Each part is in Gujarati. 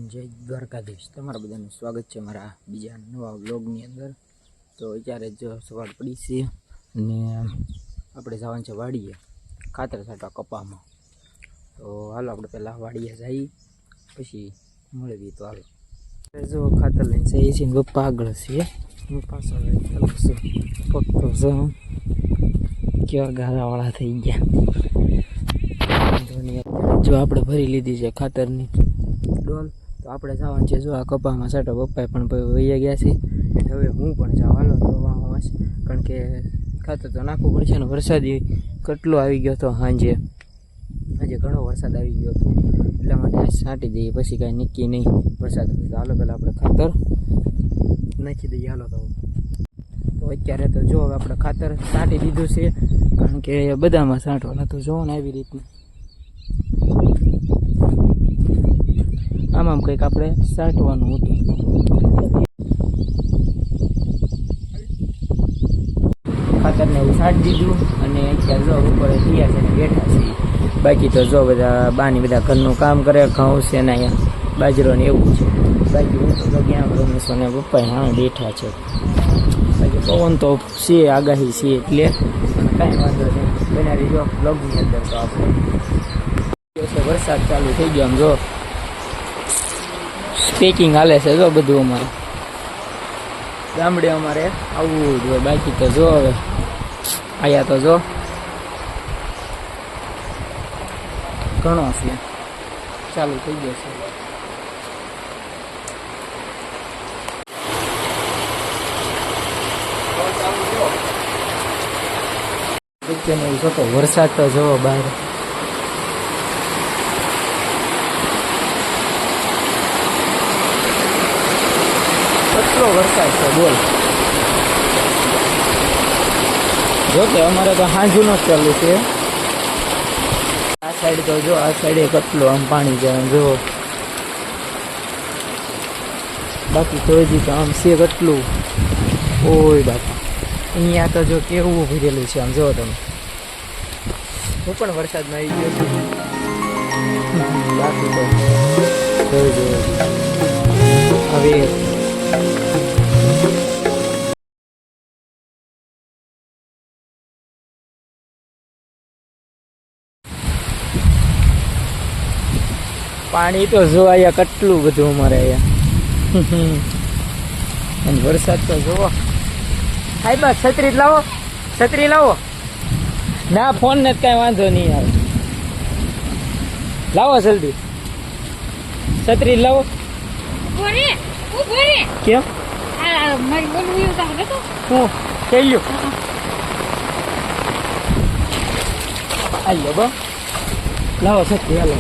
જય દ્વારકાધીશ, તમારા બધાનું સ્વાગત છે મારા બીજા નવા વ્લોગની અંદર। તો અત્યારે જો સવાર પડી છે અને આપણે જવાનું છે વાડીએ ખાતર છાંટવા કપામાં। તો હાલો આપણે પહેલાં વાડીએ જઈએ પછી મળીએ। તો હાલો જો ખાતર લઈને જઈએ છીએ, પપ્પા આગળ છે, હું પાછળ ફક્ત કેવા ગારાવાળા થઈ ગયા। જો આપણે ભરી લીધી છે ખાતરની ડોલ। તો આપણે જવાનું છે જો આ કપામાં છાંટો, પપ્પાએ પણ વૈયા ગયા છે એટલે હવે હું પણ જાઉં। હાલો તો કારણ કે ખાતર તો નાખવું પડશે ને, વરસાદી કેટલો આવી ગયો હતો સાંજે ઘણો વરસાદ આવી ગયો હતો, એટલા માટે છાંટી દઈએ, પછી કાંઈ નક્કી નહીં વરસાદ તો હાલો પહેલાં આપણે ખાતર નાખી દઈએ। હાલો તો અત્યારે તો જો હવે આપણે ખાતર છાંટી દીધું છે, કારણ કે બધામાં છાંટવાના તો જોવો ને આવી રીતનું આમ કંઈક આપણે છાંટવાનું હતું। ખાતરને એવું છાંટી દીધું અને અત્યારે જો ઉપર તૈયાર છે ને બેઠા છે। બાકી તો જો બધા બાની બધા ઘરનું કામ કરે, ઘઉં છે ને અહીંયા બાજરો ને એવું છે। બાકી હું તો ક્યાં રમેશો ને પપ્પા હા બેઠા છે। બાકી પવન તો છે, આગાહી છે એટલે કાંઈ વાંધો નહીં, બનાવી જો બ્લોગની અંદર। તો આપણે વરસાદ ચાલુ થઈ ગયો, આમ જો પેકિંગ હાલે છે જો બધું અમારે ગામડે અમારે આવવું જોઈએ। બાકી તો જો હવે આયા તો જો ઘણો છે ચાલુ થઈ ગયો છે। એવું થતો વરસાદ તો જોવો બહાર કેટલો વરસાદ છે બોલ। જો કે અમારે તો હાંજુનો જ ચાલુ છે, આ સાઈડ તો જો આ સાઈડે કેટલું આમ પાણી જાય જો, બાકી તો હજી તો આમ છે કેટલું ઓય બાપા। અહીંયા તો જો કેવું ભરેલું છે આમ જો તમે, હું પણ વરસાદમાં આવી ગયો છું। બાકી તો હવે પાણી તો જો અહીંયા કેટલું બધું અમારે અહીંયા, અને વરસાદ તો જોવો। હાય બસ છત્રી લાવો, છત્રી લાવો ના, ફોન ને કાંઈ વાંધો નહીં આવે, લાવો જલ્દી છત્રી લાવો। કેમ હું ચાલ્યો હાલો બો લાવો છત્રી હાલો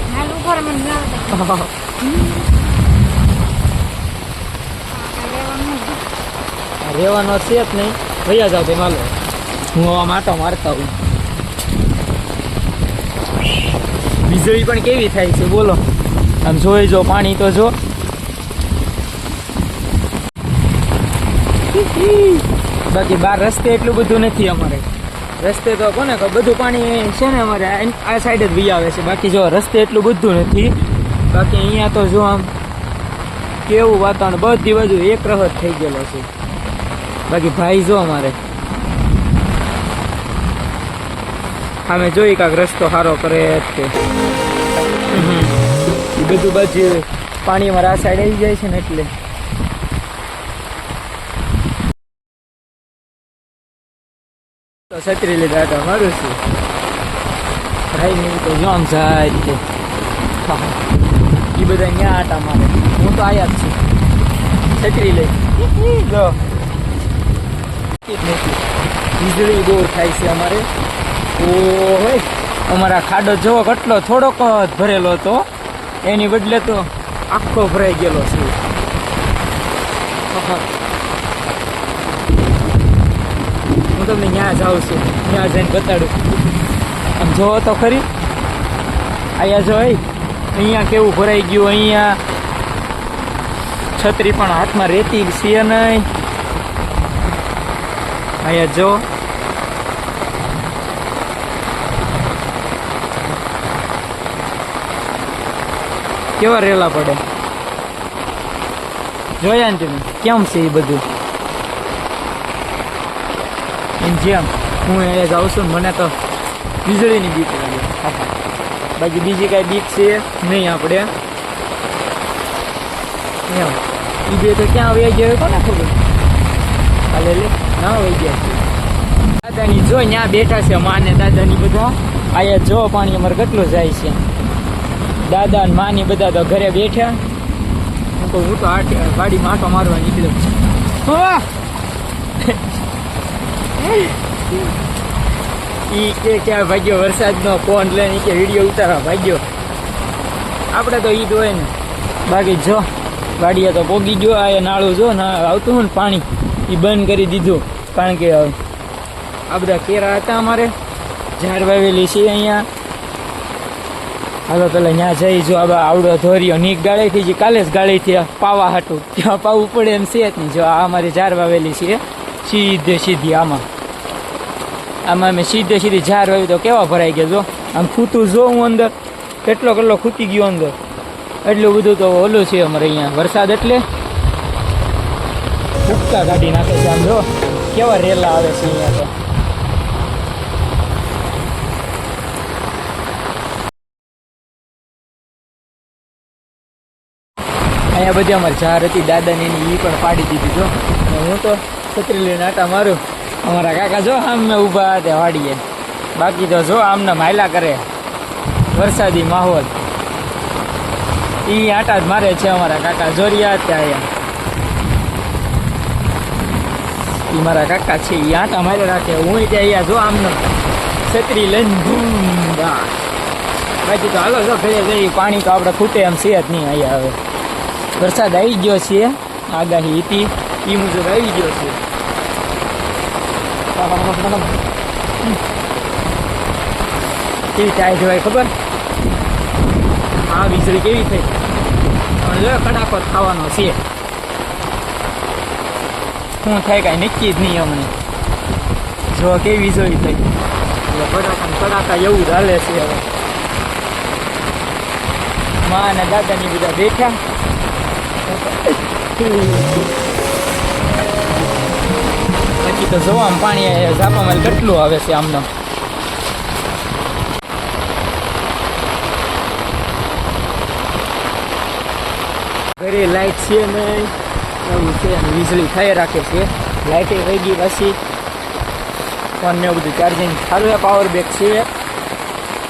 રહેવાનો છે જ નહીં, ભૈયા જાવ તેમ હાલો, હું આમ આટો મારતા હું। વીજળી પણ કેવી થાય છે બોલો, આમ જોઈ જો પાણી તો જો, બાકી બહાર રસ્તે એટલું બધું નથી અમારે, રસ્તે તો કોને બધું પાણી છે ને અમારે આ સાઈડ જ વી આવે છે, બાકી જો રસ્તે એટલું બધું નથી। બાકી અહીંયા તો જો આમ કેવું વાતાવરણ બધી બાજુ એક રહત થઈ ગયેલો છે। બાકી ભાઈ જો અમારે અમે જોઈ કાંક રસ્તો સારો કરે તે બધું બાજુ પાણી અમારે આ સાઈડ આવી જાય છે ને એટલે તો છત્રી લીધા આટા મારું છું ભાઈ નહીં તો જોમ જાય તે એ બધા અહીંયા આટા મારે, હું તો આયા જ છું છત્રી લઈ જો। વીજળી બહુ થાય છે અમારે, ઓહો અમારા ખાડો જોવો કેટલો થોડોક જ ભરેલો હતો, એની બદલે તો આખો ભરાઈ ગયેલો છે। હું તમને ત્યાં જાઉં છું, ત્યાં જઈને બતાડું, આમ જોવો તો ખરી અહીંયા જો અહીંયા કેવું ભરાઈ ગયું। અહીંયા છત્રી પણ હાથમાં રેતી છે નહીં, અહીંયા જો કેવા રેલા પડે। જોયા ને તમે કેમ છે એ બધું એમ જેમ હું એ જાઉં છું મને તો વીજળીની બીક લાગે બાકી બીજી કાંઈ બીક છે નહીં આપણે એમ એ બે તો ક્યાં વહી ગયા કોને ખબર હાલે લે ના વહી ગયા છે દાદાની જો ત્યાં બેઠા છે માને દાદાની બધા અહીંયા જો પાણી અમારે કેટલું જાય છે દાદા ને માની બધા તો ઘરે બેઠા હું તો ગાડીમાં આંટો મારવા નીકળ્યો ઈ કે ક્યાં ભાગ્યો વરસાદનો ફોન લઈને કે વિડીયો ઉતારવા ભાગ્યો આપણે તો ઈ જ હોય ને બાકી જો ગાડીએ તો પોગી ગયો આ નાળું જો ના આવતું હોય ને પાણી એ બંધ કરી દીધું કારણ કે આ બધા કેરા હતા અમારે ઝાડ વાવેલી છે અહીંયા હાલો પેલા ત્યાં જઈ જો આ આવડો ધોર્યો નીક ગાળીથી જે કાલે જ ગાળીથી પાવા હાટું ત્યાં પાવું પડે એમ છે જ નહીં જો આ અમારી ઝાડ વાવેલી છે સીધી આમાં અમે સીધી ઝાડ વાવી તો કેવા ભરાઈ ગયા જો આમ ખૂતું જો હું અંદર કેટલો ખૂતી ગયો અંદર એટલું બધું તો ઓલું છે અમારે અહીંયા વરસાદ એટલે ફૂટકા કાઢી નાખે છે આમ જો કેવા રેલા આવે છે અહીંયા તો અહીંયા બધી અમારી ઝાડ હતી દાદાની એની એ પણ પાડી દીધી જો હું તો છત્રી લઈને આટા મારું અમારા કાકા જો આમ મેં ઊભા હતા વાડીએ બાકી તો જો આમને માયલા કરે વરસાદી માહોલ એ આટા જ મારે છે અમારા કાકા જોરિયા ત્યાં એ મારા કાકા છે એ આટા મારે રાખે હું ત્યાં અહીંયા જો આમને છત્રી લઈને બાકી તો હાલો જો ઘરે જઈ પાણી તો આપણે ખૂટે એમ છે જ નહીં અહીંયા હવે વરસાદ આવી ગયો છે આગાહી હતી એ મુજબ આવી ગયો છે કેવી ટાઈટ હોય ખબર હા વીજળી કેવી થઈ પણ જો કડાકો ખાવાનો છે શું થાય કાંઈ નક્કી જ નહીં અમને જો કેવી વીજળી થઈ એટલે કડાકા એવું જ હાલે છે હવે મા અને દાદાની બધા બેઠા બાકી તો જો આમ પાણી ઝાપામાં કેટલું આવે છે આમનો ઘરે લાઇટ છે નહીં એવું છે અને વીજળી થઈ રાખે છે લાઇટે વહી ગઈ પછી ફોનને એવું બધું ચાર્જિંગ સારું પાવર બેક છે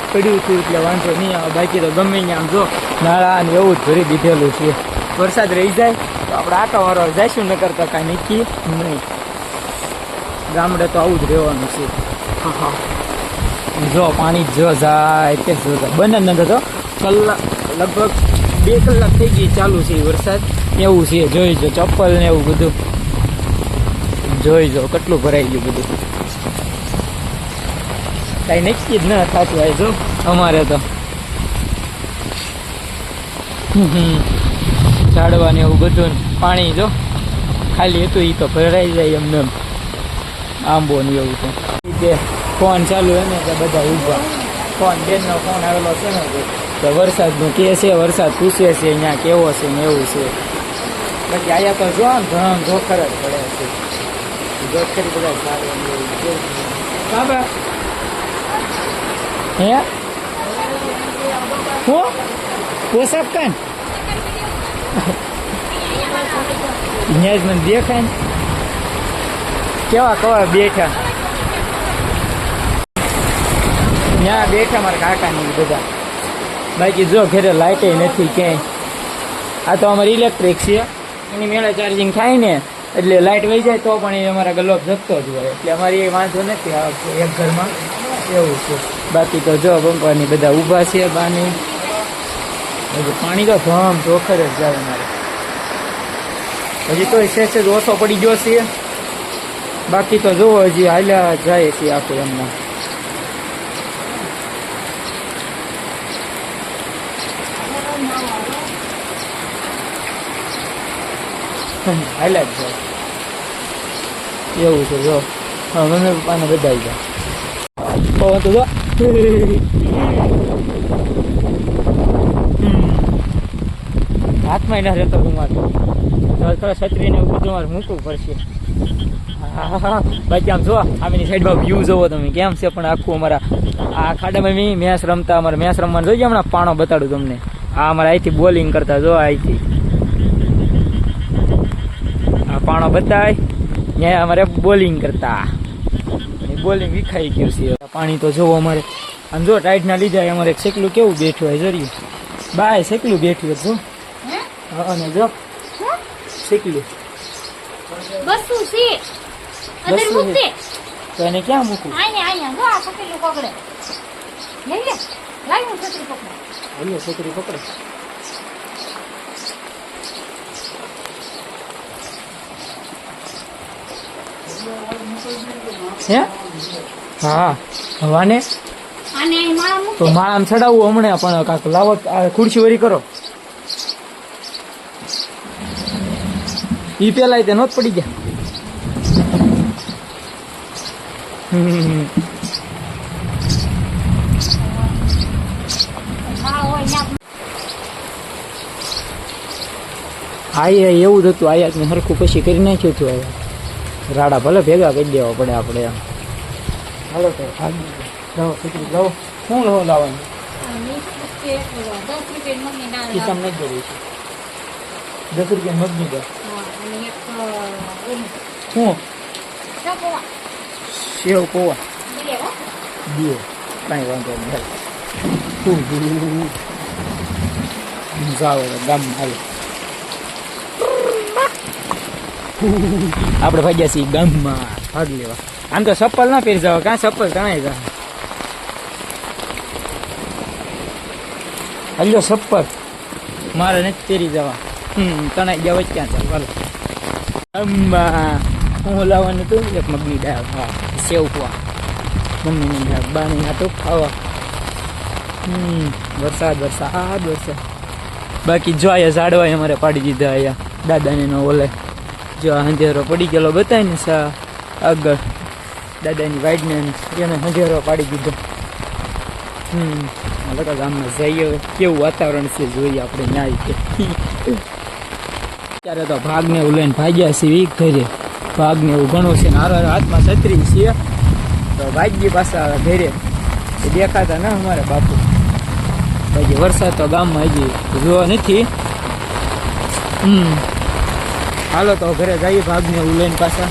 પડ્યું હતું એટલે વાંધો નહીં આવે બાકી તો ગમે ત્યાં આમ જો નાળા અને એવું જ ભરી દીધેલું છે વરસાદ રહી જાય તો આપણે આટો વારવા જઈશું ન કરતા કાંઈ નક્કી નહીં ગામડે તો આવું જ રહેવાનું છે હા જો પાણી જો જાય તે જો જાય બંને નથી તો કલાક લગભગ 2 કલાક થઈ ગઈ ચાલુ છે વરસાદ એવું છે જોઈ જો ચપ્પલ ને એવું બધું જોઈ જો કેટલું ભરાઈ ગયું બધું કાંઈ નક્કી જ ન થતું હોય જો અમારે તો ઝાડવા ને એવું બધું પાણી જો ખાલી હતું એ તો ભરાઈ જાય એમને આંબો ને એવું તો ફોન ચાલુ હોય ને તો બધા ઊભા ફોન બેનનો ફોન આવેલો છે ને તો વરસાદનું કે છે વરસાદ પૂછે છે અહીંયા કેવો છે ને એવું છે બાકી અહીંયા તો જો આમ ઘણા જોખર જ પડે છે જોખરી બધા બાબા હે હું પોસાબ કાન અહીંયા જ મને દેખાય ને કેવા કવા બેઠા ત્યાં બેઠા મારા કાકાની બધા બાકી જો ઘરે લાઇટે નથી ક્યાંય આ તો અમારે ઇલેક્ટ્રિક છે એની મેળે ચાર્જિંગ થાય ને એટલે લાઇટ વહી જાય તો પણ એ અમારા ગલોબ જગતો જ હોય એટલે અમારી એ વાંધો નથી આવતો એક ઘરમાં એવું છે બાકી તો જો પંપાની બધા ઊભા છે બાની પાણી તો ધમ જોખર જ જાય મારે હજી તો સેજ ઓછો પડી ગયો છે બાકી તો જોવો હજી હાલ્યા જાય છે આખું એમના હાલ્યા જ જાય એવું છે જો હા મમ્મી પપ્પાને બધા આવી જાય તો જો હાથમાં ના રહેતો રૂમાલ છત્રીને એવું બધું મારે મૂકવું પડશે. હા બાકી આમ જો આમેની સાઈડમાં વ્યૂ જોવો તમે કેમ છે, પણ આખું અમારા આ ખાડામાં મેચ રમતા, અમારે મેચ રમવાનું જોઈએ હમણાં પાણો બતાડું તમને. આ અમારે અહીંથી બોલિંગ કરતા જો અહીંથી આ પાણો બતાય ત્યાં અમારે બોલિંગ કરતા, બોલિંગ વિખાઈ ગયું છે. પાણી તો જોવો અમારે આમ જો ટાઈટના લીધે અમારે સેકલું કેવું બેઠું હોય જરી બાય સેકલું બેઠું જો. હા ને જો સેકલું બસું છે અંદર મૂકતે તો એને ક્યાં મૂકું? આયા જો આ સકેલું પકડે લઈ લે લાઈ હું છત્રી પકડે. અહીંયા છત્રી પકડે. હે હા હવાને આને માળા મૂકતે તો માળામાં ચડાવવું હમણાં, પણ કાંક લાવો આ ખુરશી વરી કરો ઈ પેલા તે નોત પડી ગયા. આયા એવું જ હતું, આયાત ને હરખું પછી કરી નાખ્યું હતું. આયા રાડા ભલે ભેગા કરી દેવા પડે આપણે આમ. હાલો તો લાવો છોકરી લાવો. શું લાવો લાવવાનું? કિસ્સામાં નથી જરૂર છે. 10 રૂપિયા મગની દો. શું સેવ પૌવા બે કાંઈ વાંધો નહીં. જાઓ ગામમાં હાલો આપણે ભાગ્યા છીએ ગામમાં ભાગ લેવા. આમ તો ચપ્પલ ના પહેરી જાવ, કાં ચપ્પલ તણાઈ જાય. હલ્યો ચપ્પલ મારે નથી પહેરી જવા, તણાઈ ગયા વચ્ચે ક્યાં ચાલ. ગામમાં હું લાવવાનું હતું એક મગની દાળ, હા સેવ પૌવા મમ્મીની દાળ બાની હાટું ખાવા. વરસાદ વરસાદ વરસાદ. બાકી જો અહીંયા ઝાડવા અમારે પાડી દીધા અહીંયા દાદાને નો ઓલે જો અંધેરો પડી ગયેલો બતાય ને સા આગળ દાદાની વાઈડને એને અંધેરો પાડી દીધો. લગા ગામમાં જઈએ કેવું વાતાવરણ છે જોઈએ આપણે ન્યાય કે. અત્યારે તો ભાગને એવું લઈને ભાગ્યા છીએ ઘરે, ભાગને એવું ઘણું છે ને હાથમાં છત્રી છે તો ભાગ્ય પાછા આવે ઘરે દેખાતા ના અમારે બાપુ. બાકી વરસાદ તો ગામમાં હજી જોવા નથી. હાલો તો ઘરે જઈએ ભાગને એવું લઈને પાછા.